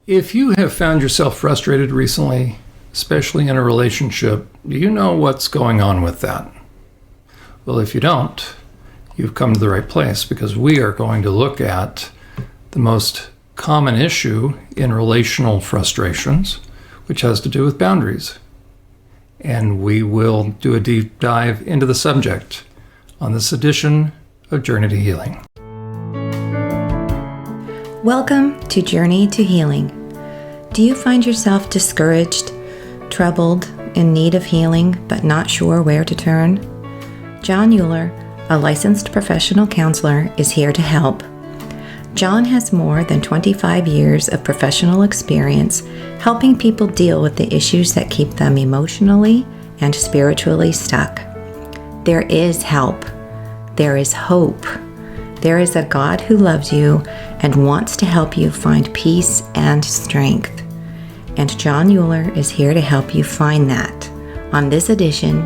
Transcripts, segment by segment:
If you have found yourself frustrated recently, especially in a relationship, do you know what's going on with that? Well, if you don't, you've come to the right place, because we are going to look at the most common issue in relational frustrations, which has to do with boundaries. And we will do a deep dive into the subject on this edition of Journey to Healing. Welcome to Journey to Healing. Do you find yourself discouraged, troubled, in need of healing, but not sure where to turn? John Euler, a licensed professional counselor, is here to help. John has more than 25 years of professional experience helping people deal with the issues that keep them emotionally and spiritually stuck. There is help. There is hope. There is a God who loves you and wants to help you find peace and strength. And John Euler is here to help you find that on this edition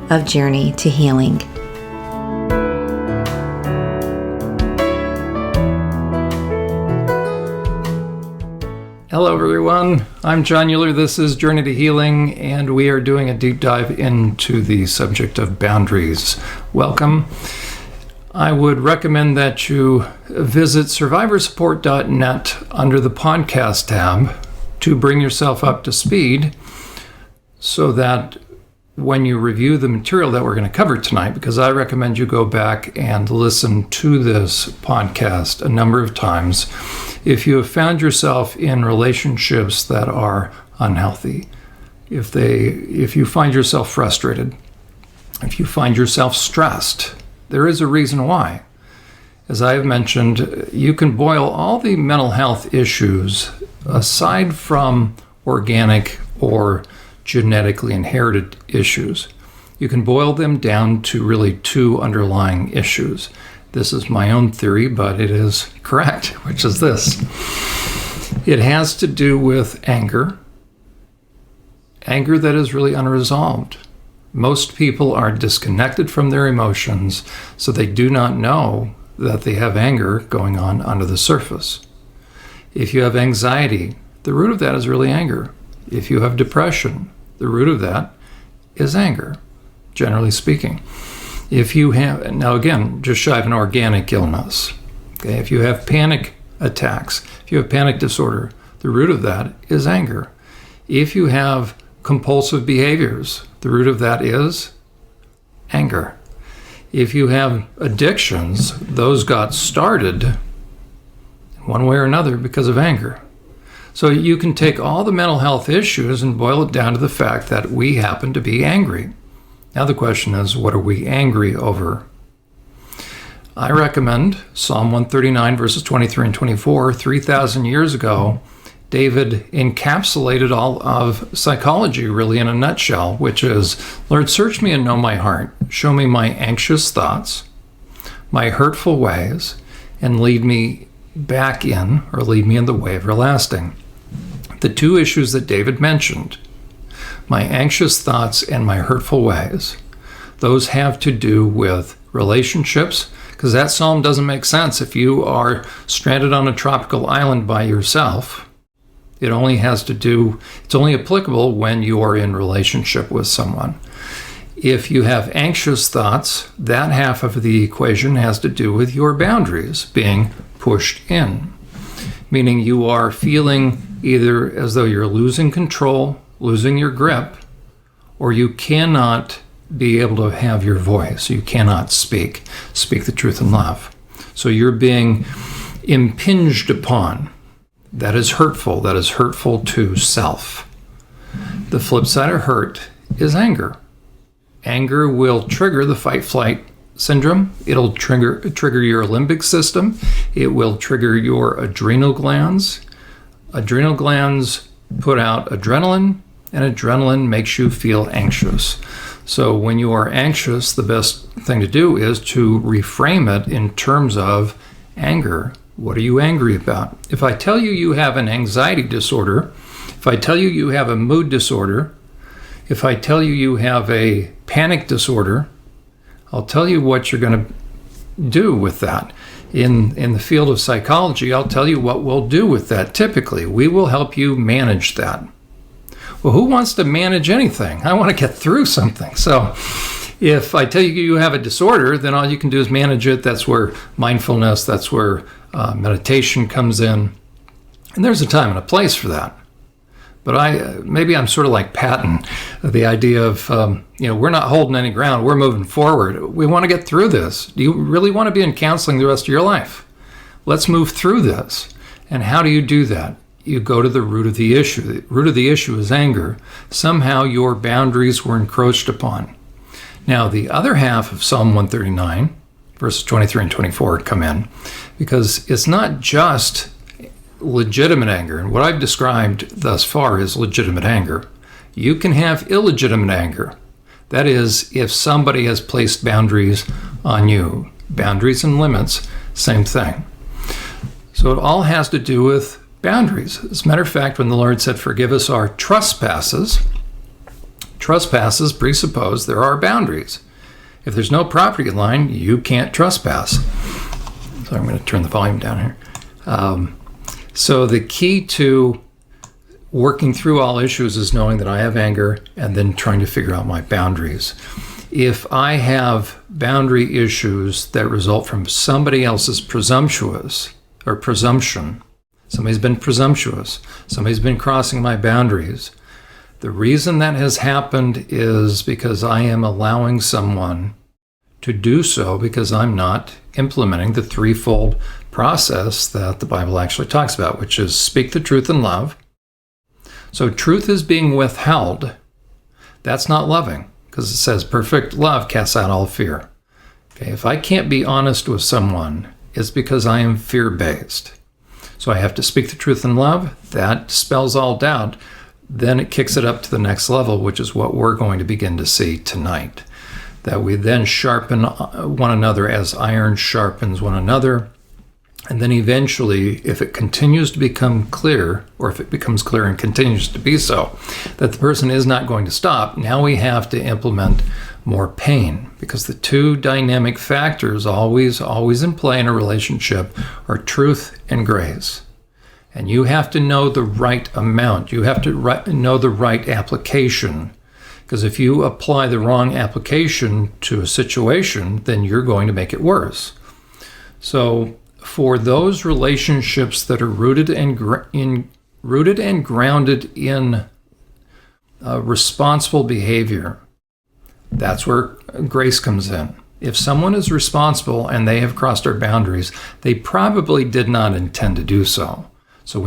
of Journey to Healing. Hello everyone, I'm John Euler. This is Journey to Healing, and we are doing a deep dive into the subject of boundaries. Welcome. I would recommend that you visit SurvivorSupport.net under the podcast tab to bring yourself up to speed so that when you review the material that we're going to cover tonight, because I recommend you go back and listen to this podcast a number of times if you have found yourself in relationships that are unhealthy, if you find yourself frustrated, if you find yourself stressed. There is a reason why. As I have mentioned, you can boil all the mental health issues, aside from organic or genetically inherited issues. You can boil them down to really two underlying issues. This is my own theory, but it is correct, which is this. It has to do with anger that is really unresolved. Most people are disconnected from their emotions, so they do not know that they have anger going on under the surface. If you have anxiety, the root of that is really anger. If you have depression, the root of that is anger, generally speaking. If you have, now again, just shy of an organic illness, okay? If you have panic attacks, if you have panic disorder, the root of that is anger. If you have compulsive behaviors, the root of that is anger. If you have addictions, those got started one way or another because of anger. So you can take all the mental health issues and boil it down to the fact that we happen to be angry. Now the question is, what are we angry over? I recommend Psalm 139 verses 23 and 24. 3,000 years ago, David encapsulated all of psychology really in a nutshell, which is, Lord, search me and know my heart. Show me my anxious thoughts, my hurtful ways, and lead me back in, or lead me in the way everlasting. The two issues that David mentioned, my anxious thoughts and my hurtful ways, those have to do with relationships, because that psalm doesn't make sense if you are stranded on a tropical island by yourself. It's only applicable when you are in relationship with someone. If you have anxious thoughts, that half of the equation has to do with your boundaries being pushed in, meaning you are feeling either as though you're losing control, losing your grip, or you cannot be able to have your voice. You cannot speak the truth in love. So you're being impinged upon. That is hurtful. That is hurtful to self. The flip side of hurt is anger. Anger will trigger the fight-flight syndrome. It'll trigger your limbic system. It will trigger your adrenal glands. Adrenal glands put out adrenaline, and adrenaline makes you feel anxious. So when you are anxious, the best thing to do is to reframe it in terms of anger. What are you angry about? If I tell you you have an anxiety disorder, if I tell you you have a mood disorder, if I tell you you have a panic disorder, I'll tell you what you're going to do with that. In the field of psychology, I'll tell you what we'll do with that typically. We will help you manage that. Well, who wants to manage anything? I want to get through something. So if I tell you you have a disorder, then all you can do is manage it. That's where mindfulness, that's where meditation comes in. And there's a time and a place for that. But maybe I'm sort of like Patton, the idea of, we're not holding any ground, we're moving forward. We want to get through this. Do you really want to be in counseling the rest of your life? Let's move through this. And how do you do that? You go to the root of the issue. The root of the issue is anger. Somehow your boundaries were encroached upon. Now, the other half of Psalm 139, verses 23 and 24 come in, because it's not just legitimate anger. And what I've described thus far is legitimate anger. You can have illegitimate anger. That is, if somebody has placed boundaries on you. Boundaries and limits, same thing. So it all has to do with boundaries. As a matter of fact, when the Lord said, forgive us our trespasses presuppose there are boundaries. If there's no property line, you can't trespass. So I'm going to turn the volume down here. So the key to working through all issues is knowing that I have anger and then trying to figure out my boundaries. If I have boundary issues that result from somebody else's presumption, somebody's been presumptuous, somebody's been crossing my boundaries, the reason that has happened is because I am allowing someone to do so because I'm not implementing the threefold process that the Bible actually talks about, which is speak the truth in love. So truth is being withheld. That's not loving, because it says perfect love casts out all fear. Okay, if I can't be honest with someone, it's because I am fear-based. So I have to speak the truth in love. That dispels all doubt. Then it kicks it up to the next level, which is what we're going to begin to see tonight. That we then sharpen one another as iron sharpens one another. And then eventually, if it continues to become clear, or if it becomes clear and continues to be so, that the person is not going to stop, now we have to implement more pain. Because the two dynamic factors always in play in a relationship are truth and grace. And you have to know the right amount. You have to know the right application. Because if you apply the wrong application to a situation, then you're going to make it worse. So for those relationships that are rooted and grounded in responsible behavior, that's where grace comes in. If someone is responsible and they have crossed our boundaries, they probably did not intend to do so. So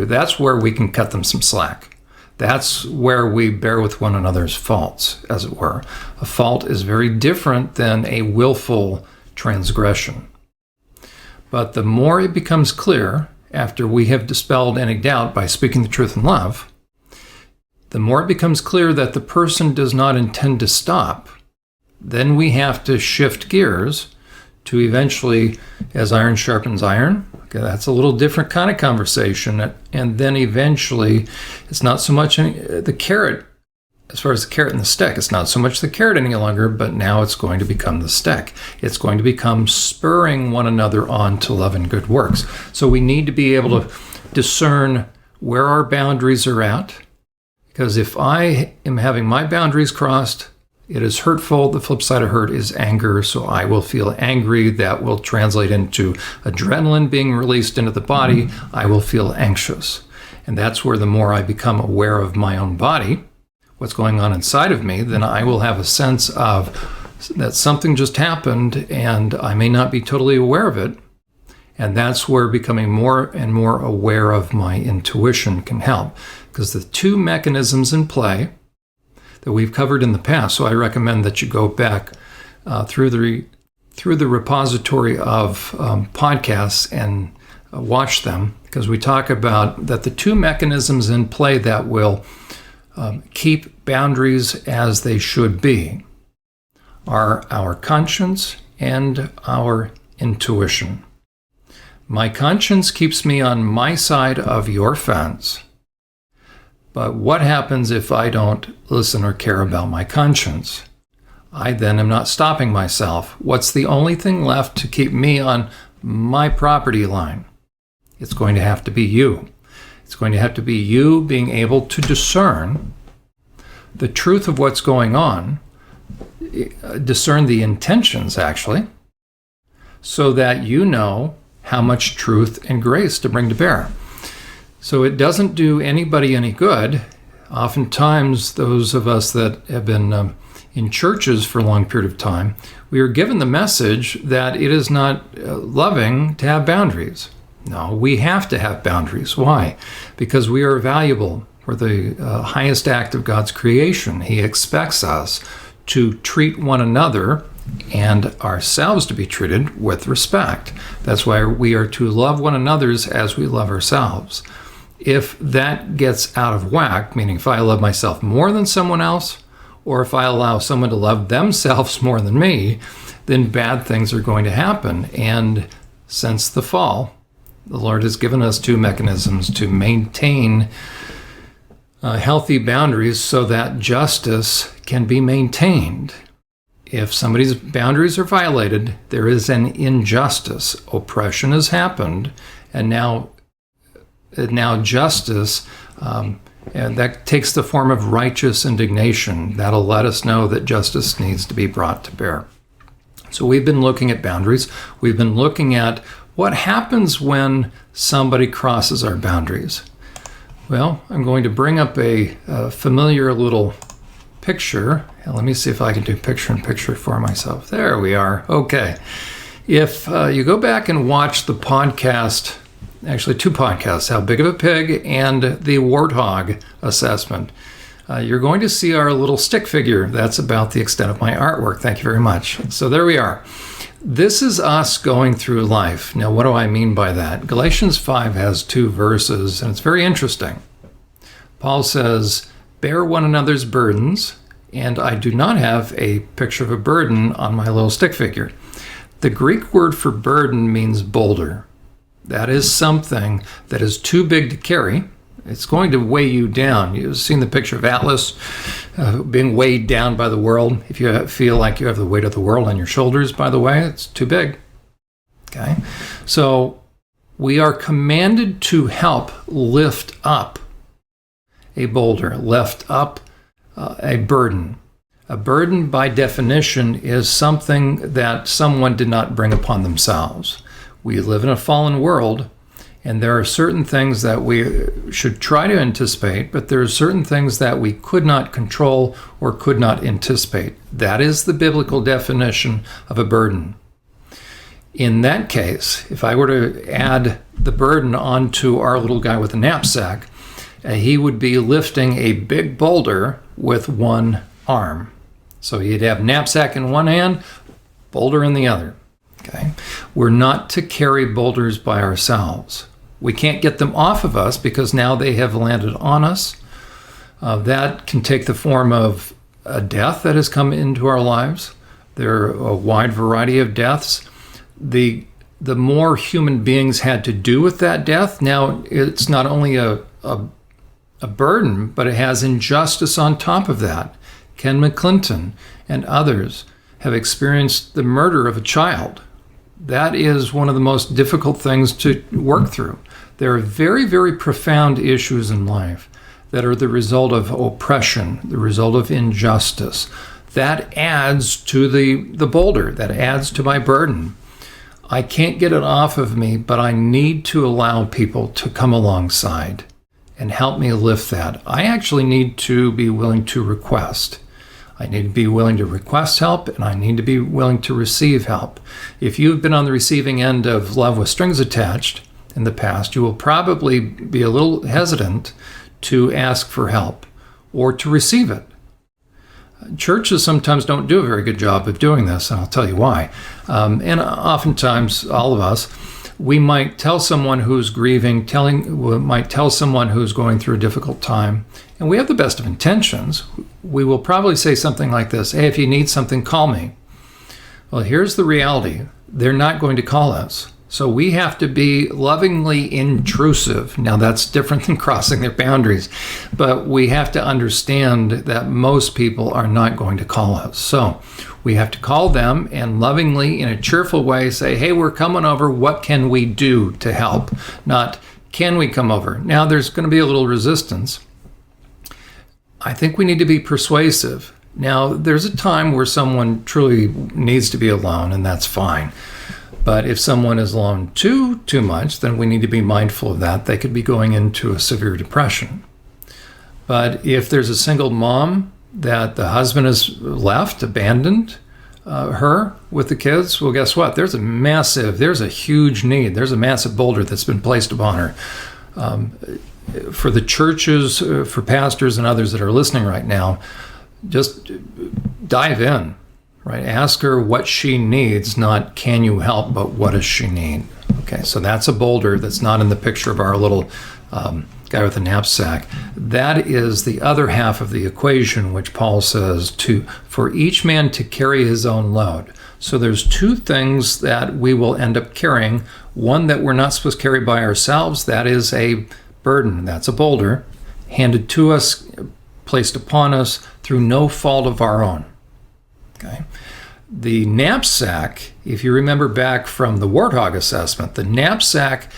that's where we can cut them some slack. That's where we bear with one another's faults, as it were. A fault is very different than a willful transgression. But the more it becomes clear, after we have dispelled any doubt by speaking the truth in love, the more it becomes clear that the person does not intend to stop, then we have to shift gears to eventually, as iron sharpens iron. Okay, that's a little different kind of conversation. And then eventually, it's not so much the carrot, as far as the carrot and the stick, it's not so much the carrot any longer, but now it's going to become the stick. It's going to become spurring one another on to love and good works. So we need to be able to discern where our boundaries are at. Because if I am having my boundaries crossed, it is hurtful. The flip side of hurt is anger. So I will feel angry. That will translate into adrenaline being released into the body. I will feel anxious. And that's where the more I become aware of my own body, what's going on inside of me, then I will have a sense of that something just happened and I may not be totally aware of it. And that's where becoming more and more aware of my intuition can help. Because the two mechanisms in play that we've covered in the past, so I recommend that you go back through the repository of podcasts and watch them, because we talk about that the two mechanisms in play that will keep boundaries as they should be are our conscience and our intuition. My conscience keeps me on my side of your fence. But what happens if I don't listen or care about my conscience? I then am not stopping myself. What's the only thing left to keep me on my property line. It's going to have to be you. It's going to have to be you being able to discern the truth of what's going on, discern the intentions, actually, so that you know how much truth and grace to bring to bear. So it doesn't do anybody any good. Oftentimes, those of us that have been in churches for a long period of time, we are given the message that it is not loving to have boundaries. No, we have to have boundaries. Why? Because we are valuable. We're the highest act of God's creation. He expects us to treat one another and ourselves to be treated with respect. That's why we are to love one another as we love ourselves. If that gets out of whack, meaning if I love myself more than someone else, or if I allow someone to love themselves more than me, then bad things are going to happen. And since the fall, the Lord has given us two mechanisms to maintain healthy boundaries so that justice can be maintained. If somebody's boundaries are violated, there is an injustice. Oppression has happened, and now justice, and that takes the form of righteous indignation. That'll let us know that justice needs to be brought to bear. So we've been looking at boundaries. We've been looking at what happens when somebody crosses our boundaries. Well, I'm going to bring up a familiar little picture. Let me see if I can do picture-in-picture for myself. There we are. Okay. If you go back and watch the podcast, actually two podcasts, How Big of a Pig and the Warthog Assessment, you're going to see our little stick figure. That's about the extent of my artwork. Thank you very much. So there we are. This is us going through life. Now, what do I mean by that? Galatians 5 has 2 verses, and it's very interesting. Paul says, "Bear one another's burdens," and I do not have a picture of a burden on my little stick figure. The Greek word for burden means boulder. That is something that is too big to carry. It's going to weigh you down. You've seen the picture of Atlas being weighed down by the world. If you feel like you have the weight of the world on your shoulders, by the way, it's too big. Okay? So we are commanded to help lift up a boulder, lift up a burden. A burden, by definition, is something that someone did not bring upon themselves. We live in a fallen world, and there are certain things that we should try to anticipate, but there are certain things that we could not control or could not anticipate. That is the biblical definition of a burden. In that case, if I were to add the burden onto our little guy with a knapsack, he would be lifting a big boulder with one arm. So he'd have knapsack in one hand, boulder in the other. Okay? We're not to carry boulders by ourselves. We can't get them off of us because now they have landed on us. That can take the form of a death that has come into our lives. There are a wide variety of deaths. The more human beings had to do with that death, now it's not only a burden, but it has injustice on top of that. Ken McClinton and others have experienced the murder of a child. That is one of the most difficult things to work through. There are very, very profound issues in life that are the result of oppression, the result of injustice. That adds to the boulder, that adds to my burden. I can't get it off of me, but I need to allow people to come alongside and help me lift that. I actually need to be willing to request. I need to be willing to request help, and I need to be willing to receive help. If you've been on the receiving end of love with strings attached in the past, you will probably be a little hesitant to ask for help or to receive it. Churches sometimes don't do a very good job of doing this, and I'll tell you why. And oftentimes, all of us, we might tell someone who's grieving, we might tell someone who's going through a difficult time, and we have the best of intentions. We will probably say something like this: "Hey, if you need something, call me." Well, here's the reality. They're not going to call us. So we have to be lovingly intrusive. Now that's different than crossing their boundaries, but we have to understand that most people are not going to call us. So we have to call them and lovingly, in a cheerful way, say, hey, we're coming over. What can we do to help? Not, can we come over? Now there's going to be a little resistance. I think we need to be persuasive. Now there's a time where someone truly needs to be alone, and that's fine. But if someone is alone too much, then we need to be mindful of that. They could be going into a severe depression. But if there's a single mom that the husband has left, abandoned her with the kids, well, guess what? There's a huge need. There's a massive boulder that's been placed upon her. For the churches, for pastors and others that are listening right now, just dive in. Right? Ask her what she needs, not can you help, but what does she need? Okay, so that's a boulder that's not in the picture of our little guy with a knapsack. That is the other half of the equation, which Paul says for each man to carry his own load. So there's two things that we will end up carrying. One that we're not supposed to carry by ourselves, that is a burden. That's a boulder handed to us, placed upon us through no fault of our own. Okay. The knapsack, if you remember back from the warthog assessment, the knapsack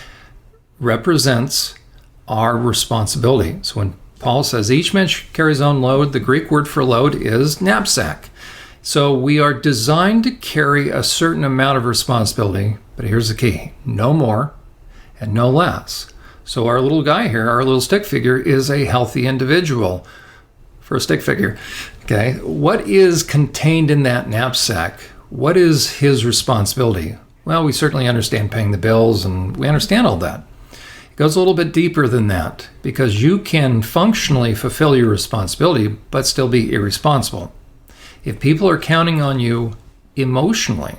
represents our responsibility. So when Paul says each man should carry his own load, the Greek word for load is knapsack. So we are designed to carry a certain amount of responsibility, but here's the key: no more and no less. So our little guy here, our little stick figure, is a healthy individual. For a stick figure. Okay, what is contained in that knapsack? What is his responsibility? Well, we certainly understand paying the bills, and we understand all that. It goes a little bit deeper than that, because you can functionally fulfill your responsibility, but still be irresponsible. If people are counting on you emotionally,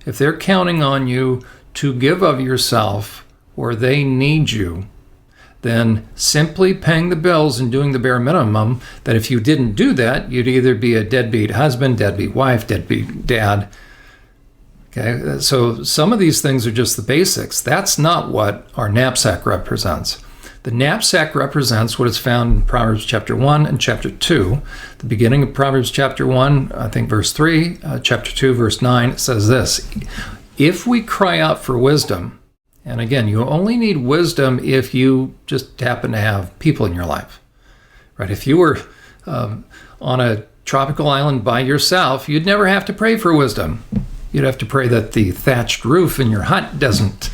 if they're counting on you to give of yourself or they need you, then simply paying the bills and doing the bare minimum, that if you didn't do that, you'd either be a deadbeat husband, deadbeat wife, deadbeat dad. Okay, so some of these things are just the basics. That's not what our knapsack represents. The knapsack represents what is found in Proverbs chapter 1 and chapter 2. The beginning of Proverbs chapter 1, I think verse 3, chapter 2, verse 9, it says this: if we cry out for wisdom, and again, you only need wisdom if you just happen to have people in your life, right? If you were on a tropical island by yourself, you'd never have to pray for wisdom. You'd have to pray that the thatched roof in your hut doesn't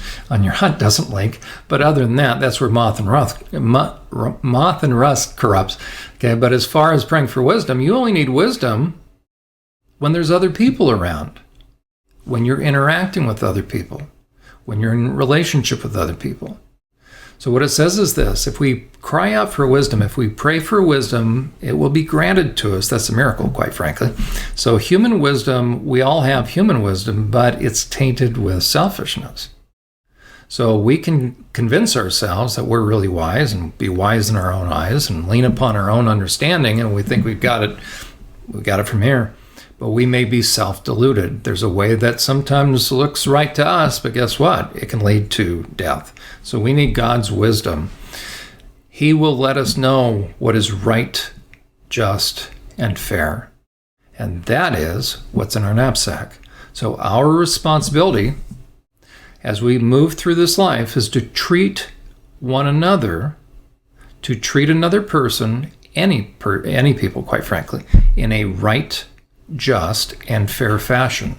leak. But other than that, that's where moth and rust corrupts. Okay, but as far as praying for wisdom, you only need wisdom when there's other people around, when you're interacting with other people, when you're in relationship with other people. So what it says is this: if we cry out for wisdom, if we pray for wisdom, it will be granted to us. That's a miracle, quite frankly. So human wisdom, we all have human wisdom, but it's tainted with selfishness. So we can convince ourselves that we're really wise and be wise in our own eyes and lean upon our own understanding, and we think we've got it from here. But we may be self-deluded. There's a way that sometimes looks right to us, but guess what? It can lead to death. So we need God's wisdom. He will let us know what is right, just, and fair. And that is what's in our knapsack. So our responsibility as we move through this life is to treat one another, to treat another person, any people, quite frankly, in a right, just, and fair fashion.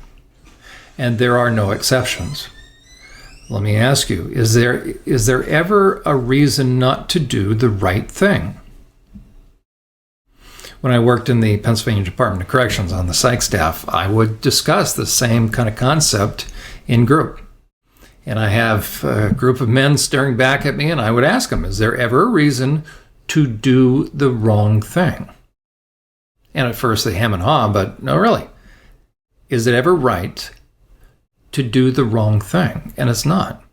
And there are no exceptions. Let me ask you, is there ever a reason not to do the right thing? When I worked in the Pennsylvania Department of Corrections on the psych staff, I would discuss the same kind of concept in group. And I have a group of men staring back at me, and I would ask them, is there ever a reason to do the wrong thing? And at first they hem and haw, but no, really. Is it ever right to do the wrong thing? And it's not.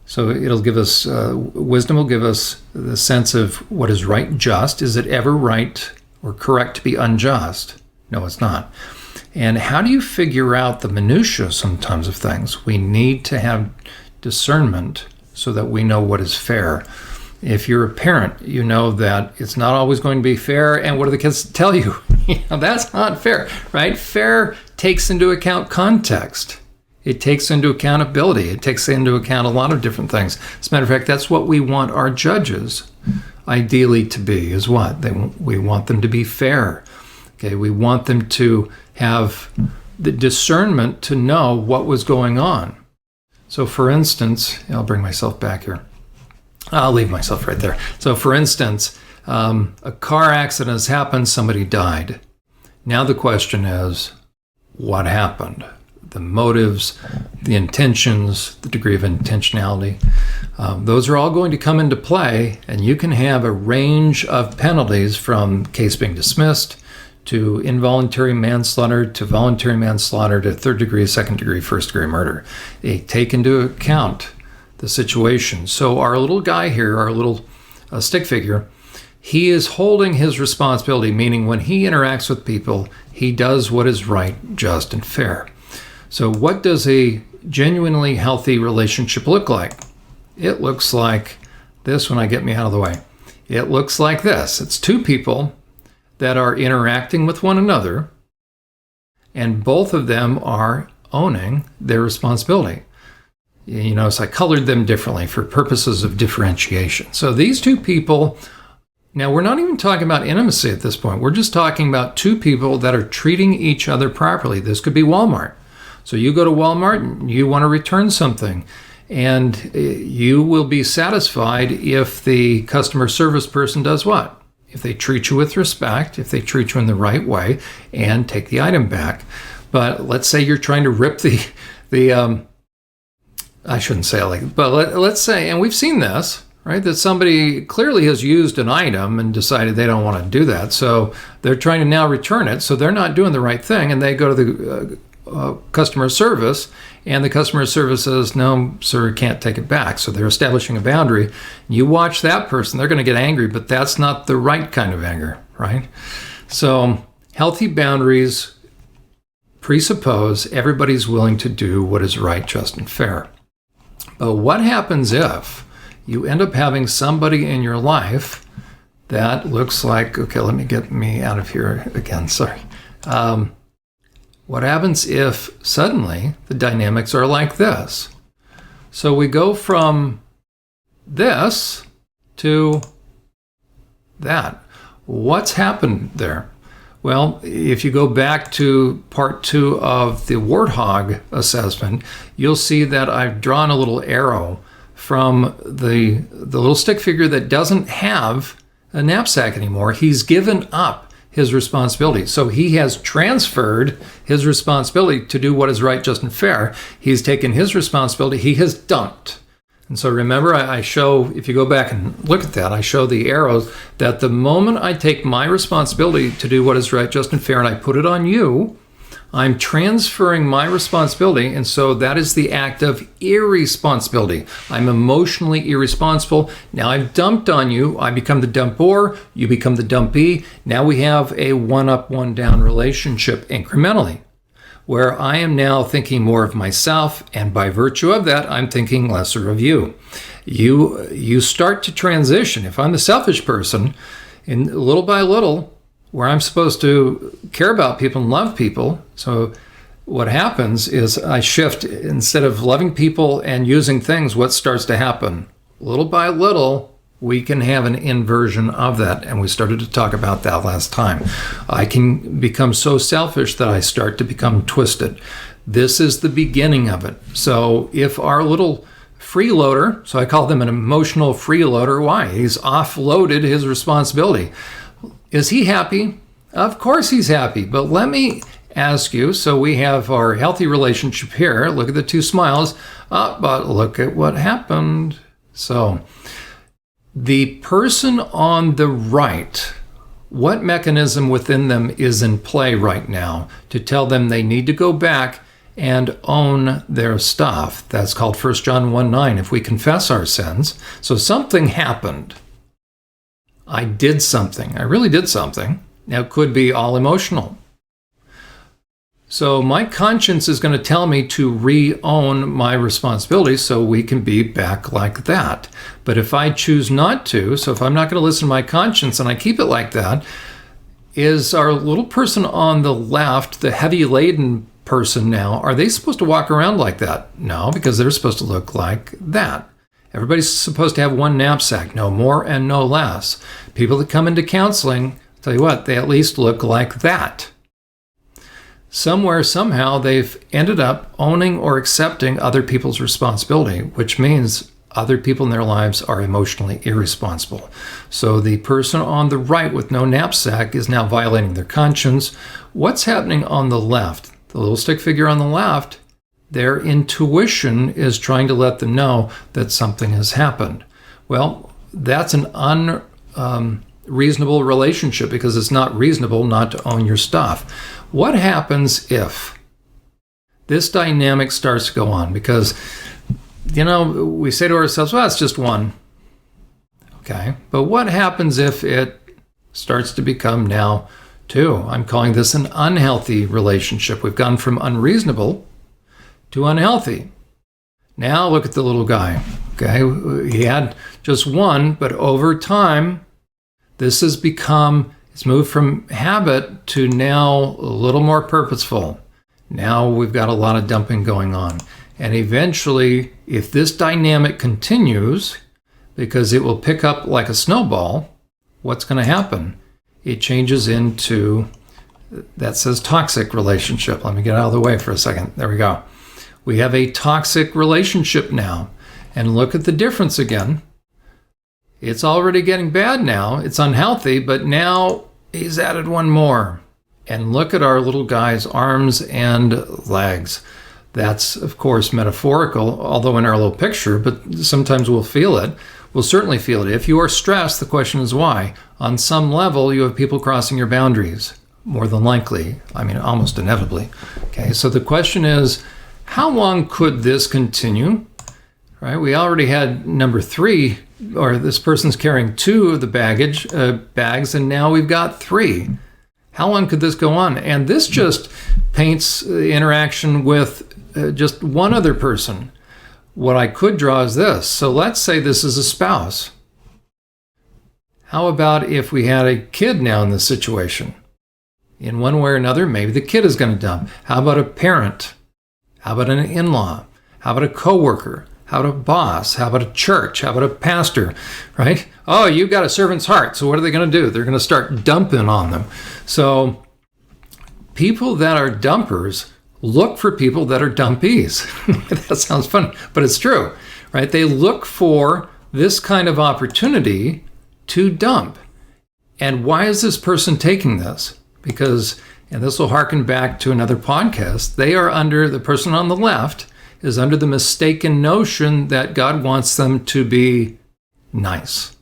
So it'll give us, wisdom will give us the sense of what is right, just. Is it ever right or correct to be unjust? No, it's not. And how do you figure out the minutiae sometimes of things? We need to have discernment so that we know what is fair. If you're a parent, you know that it's not always going to be fair. And what do the kids tell you? That's not fair, right? Fair takes into account context. It takes into accountability. It takes into account a lot of different things. As a matter of fact, that's what we want our judges ideally to be, is what? We want them to be fair. Okay, we want them to have the discernment to know what was going on. So for instance, I'll bring myself back here. I'll leave myself right there. So for instance, a car accident has happened, somebody died. Now the question is, what happened? The motives, the intentions, the degree of intentionality, those are all going to come into play, and you can have a range of penalties from case being dismissed to involuntary manslaughter to voluntary manslaughter to third degree, second degree, first degree murder. They take into account the situation. So our little guy here, our little stick figure, he is holding his responsibility, meaning when he interacts with people, he does what is right, just, and fair. So what does a genuinely healthy relationship look like? It looks like this when I get me out of the way. It looks like this. It's two people that are interacting with one another, and both of them are owning their responsibility. You notice I colored them differently for purposes of differentiation. So these two people, now we're not even talking about intimacy at this point. We're just talking about two people that are treating each other properly. This could be Walmart. So you go to Walmart and you want to return something, and you will be satisfied if the customer service person does what? If they treat you with respect, if they treat you in the right way and take the item back. But let's say you're trying to rip I shouldn't say it like, but let's say, and we've seen this, right? That somebody clearly has used an item and decided they don't want to do that. So they're trying to now return it. So they're not doing the right thing. And they go to the customer service, and the customer service says, no, sir, can't take it back. So they're establishing a boundary. You watch that person, they're going to get angry, but that's not the right kind of anger, right? So healthy boundaries presuppose everybody's willing to do what is right, just, and fair. But what happens if you end up having somebody in your life that looks like, okay, let me get me out of here again, sorry. What happens if suddenly the dynamics are like this? So we go from this to that. What's happened there? Well, if you go back to part 2 of the warthog assessment, you'll see that I've drawn a little arrow from the little stick figure that doesn't have a knapsack anymore. He's given up his responsibility. So he has transferred his responsibility to do what is right, just, and fair. He's taken his responsibility, he has dumped. And so remember, I show, if you go back and look at that, I show the arrows that the moment I take my responsibility to do what is right, just, and fair, and I put it on you, I'm transferring my responsibility, and so that is the act of irresponsibility. I'm emotionally irresponsible. Now I've dumped on you. I become the dumper. You become the dumpee. Now we have a one-up, one-down relationship incrementally, where I am now thinking more of myself, and by virtue of that, I'm thinking lesser of you. You start to transition. If I'm the selfish person, and little by little, where I'm supposed to care about people and love people. So what happens is I shift, instead of loving people and using things, what starts to happen? Little by little, we can have an inversion of that. And we started to talk about that last time. I can become so selfish that I start to become twisted. This is the beginning of it. So if our little freeloader, so I call them an emotional freeloader, why? He's offloaded his responsibility. Is he happy? Of course he's happy. But let me ask you, so we have our healthy relationship here. Look at the two smiles. But look at what happened. So the person on the right, what mechanism within them is in play right now to tell them they need to go back and own their stuff? That's called 1 John 1:9. If we confess our sins. So something happened. I did something. I really did something. Now, it could be all emotional. So my conscience is going to tell me to re-own my responsibility so we can be back like that. But if I choose not to, so if I'm not going to listen to my conscience and I keep it like that, is our little person on the left, the heavy laden person now, are they supposed to walk around like that? No, because they're supposed to look like that. Everybody's supposed to have one knapsack, no more and no less. People that come into counseling, tell you what, they at least look like that. Somewhere, somehow, they've ended up owning or accepting other people's responsibility, which means other people in their lives are emotionally irresponsible. So the person on the right with no knapsack is now violating their conscience. What's happening on the left? The little stick figure on the left, their intuition is trying to let them know that something has happened. Well, that's an unreasonable relationship because it's not reasonable not to own your stuff. What happens if this dynamic starts to go on? Because, we say to ourselves, well, it's just one. Okay, but what happens if it starts to become now two? I'm calling this an unhealthy relationship. We've gone from unreasonable to unhealthy. Now look at the little guy. Okay, he had just one, but over time, this has become, it's moved from habit to now a little more purposeful. Now we've got a lot of dumping going on. And eventually, if this dynamic continues, because it will pick up like a snowball, what's going to happen? It changes into, that says toxic relationship. Let me get out of the way for a second. There we go. We have a toxic relationship now. And look at the difference again. It's already getting bad now. It's unhealthy, but now he's added one more. And look at our little guy's arms and legs. That's, of course, metaphorical, although in our little picture, but sometimes we'll feel it. We'll certainly feel it. If you are stressed, the question is why. On some level, you have people crossing your boundaries, more than likely. I mean, almost inevitably. Okay, so the question is, how long could this continue? Right? We already had number 3, or this person's carrying 2 of the bags, and now we've got 3. How long could this go on? And this just paints the interaction with just one other person. What I could draw is this. So let's say this is a spouse. How about if we had a kid now in this situation? In one way or another, maybe the kid is going to dump. How about a parent? How about an in-law? How about a coworker? How about a boss? How about a church? How about a pastor? Right? Oh, you've got a servant's heart. So what are they going to do? They're going to start dumping on them. So people that are dumpers look for people that are dumpies. That sounds funny, but it's true, right? They look for this kind of opportunity to dump. And why is this person taking this? Because, and this will harken back to another podcast, the person on the left is under the mistaken notion that God wants them to be nice.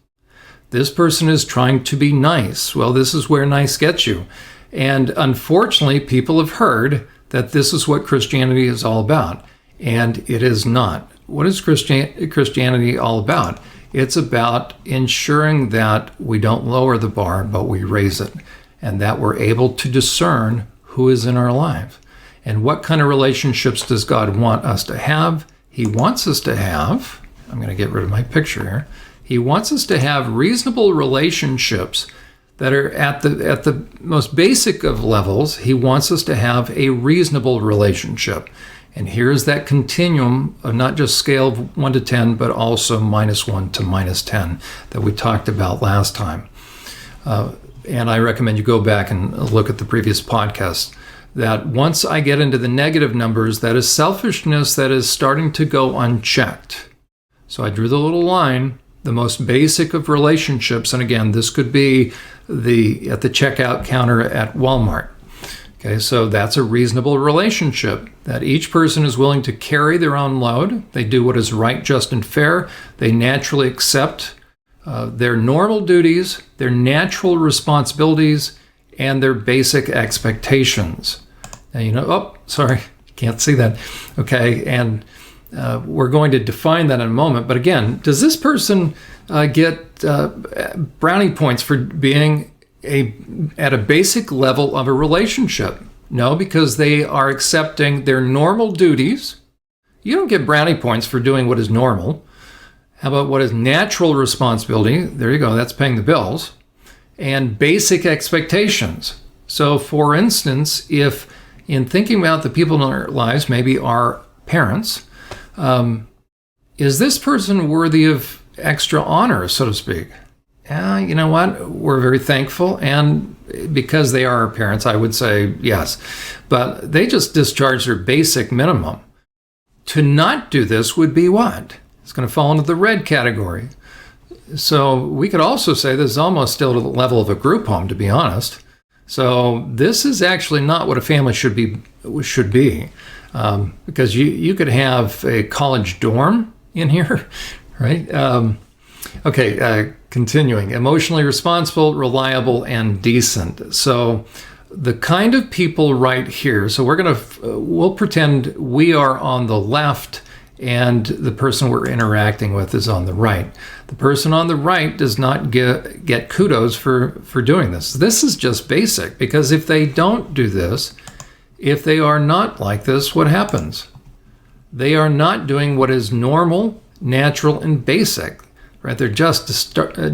This person is trying to be nice. Well, this is where nice gets you. And unfortunately, people have heard that this is what Christianity is all about. And it is not. What is Christianity all about? It's about ensuring that we don't lower the bar, but we raise it. And that we're able to discern who is in our life. And what kind of relationships does God want us to have? He wants us to have, I'm going to get rid of my picture here. He wants us to have reasonable relationships that are at the most basic of levels. He wants us to have a reasonable relationship. And here's that continuum of not just scale of 1 to 10, but also -1 to -10 that we talked about last time. And I recommend you go back and look at the previous podcast. That once I get into the negative numbers, that is selfishness that is starting to go unchecked. So I drew the little line, the most basic of relationships. And again, this could be at the checkout counter at Walmart. Okay, so that's a reasonable relationship, that each person is willing to carry their own load. They do what is right, just, and fair. They naturally accept their normal duties, their natural responsibilities, and their basic expectations. Now, can't see that. Okay, and we're going to define that in a moment. But again, does this person get brownie points for being at a basic level of a relationship? No, because they are accepting their normal duties. You don't get brownie points for doing what is normal. How about what is natural responsibility? There you go, that's paying the bills. And basic expectations. So, for instance, if in thinking about the people in our lives, maybe our parents, is this person worthy of extra honor, so to speak? You know what? We're very thankful. And because they are our parents, I would say yes. But they just discharge their basic minimum. To not do this would be what? It's going to fall into the red category. So we could also say this is almost still to the level of a group home, to be honest. So this is actually not what a family should be, because you could have a college dorm in here, right? Continuing. Emotionally responsible, reliable, and decent. So the kind of people right here, so we'll pretend we are on the left and the person we're interacting with is on the right. The person on the right does not get kudos for doing this. This is just basic, because if they don't do this, if they are not like this, what happens? They are not doing what is normal, natural, and basic. Right? They're just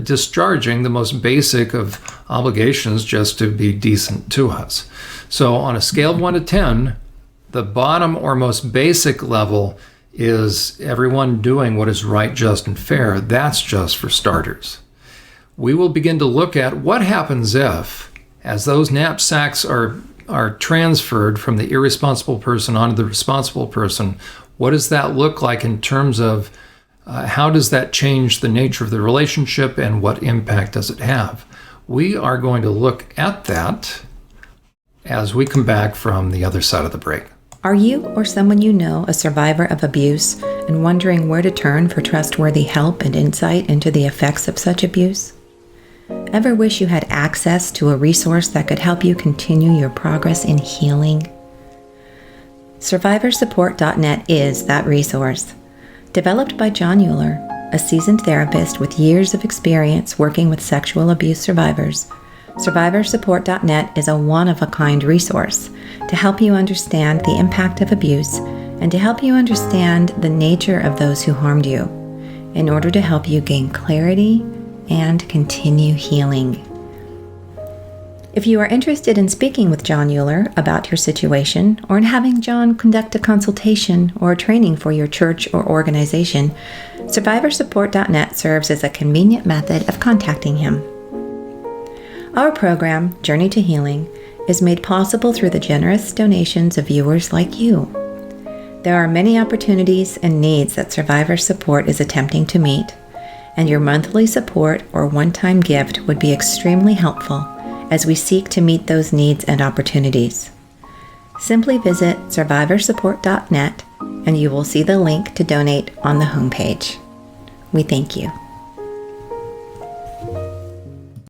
discharging the most basic of obligations just to be decent to us. So on a scale of 1 to 10, the bottom or most basic level is everyone doing what is right, just, and fair. That's just for starters. We will begin to look at what happens if, as those knapsacks are transferred from the irresponsible person onto the responsible person, what does that look like in terms of how does that change the nature of the relationship and what impact does it have? We are going to look at that as we come back from the other side of the break. Are you or someone you know a survivor of abuse and wondering where to turn for trustworthy help and insight into the effects of such abuse? Ever wish you had access to a resource that could help you continue your progress in healing? SurvivorSupport.net is that resource. Developed by John Euler, a seasoned therapist with years of experience working with sexual abuse survivors, SurvivorSupport.net is a one-of-a-kind resource to help you understand the impact of abuse and to help you understand the nature of those who harmed you in order to help you gain clarity and continue healing. If you are interested in speaking with John Euler about your situation or in having John conduct a consultation or a training for your church or organization, SurvivorSupport.net serves as a convenient method of contacting him. Our program, Journey to Healing, is made possible through the generous donations of viewers like you. There are many opportunities and needs that Survivor Support is attempting to meet, and your monthly support or one-time gift would be extremely helpful as we seek to meet those needs and opportunities. Simply visit SurvivorSupport.net and you will see the link to donate on the homepage. We thank you.